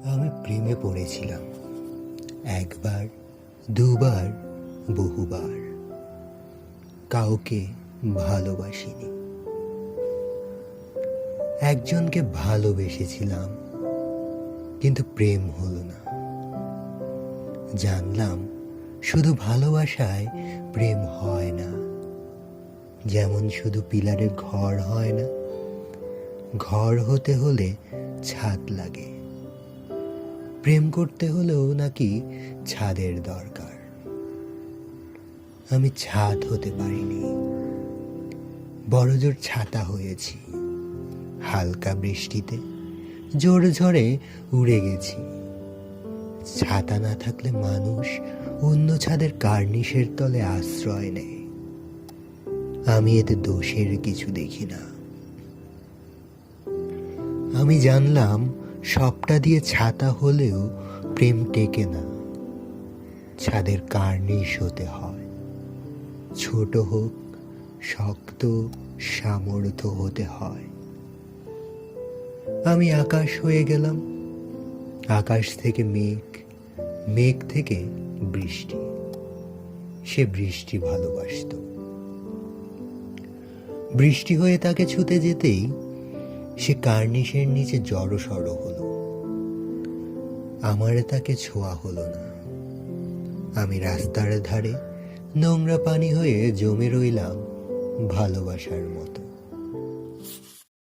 আমি প্রেমে পড়েছিলাম, একবার, দুবার, বহুবার। কাউকে ভালোবাসিনি। একজনকে ভালোবেসেছিলাম, কিন্তু প্রেম হলো না। জানলাম শুধু ভালোবাসায় প্রেম হয় না। যেমন শুধু পিলারের ঘর হয় না, ঘর হতে হলে ছাদ লাগে। প্রেম করতে হলেও নাকি ছাদের দরকার। আমি ছাদ হতে পারিনি। বড়জোর ছাতা হয়েছি। হালকা বৃষ্টিতে, জোর ঝড়ে উড়ে গেছি। ছাতা না থাকলে মানুষ অন্য ছাদের কার্নিশের তলে আশ্রয় নেয়। আমি এতে দোষের কিছু দেখি না। আমি জানলাম সবটা দিয়ে ছাতা হলেও প্রেম টেকে না। ছাদের কার্নিশ হতে হয়। ছোট হোক, শক্ত, সামর্থ্য হতে হয়। আমি আকাশ হয়ে গেলাম। আকাশ থেকে মেঘ, মেঘ থেকে বৃষ্টি। সে বৃষ্টি ভালোবাসত। বৃষ্টি হয়ে তাকে ছুতে যেতেই সে কার্নিশের নিচে জড়সড় হলো। আমার তাকে ছোঁয়া হলো না। আমি রাস্তার ধারে নোংরা পানি হয়ে জমে রইলাম ভালোবাসার মতো।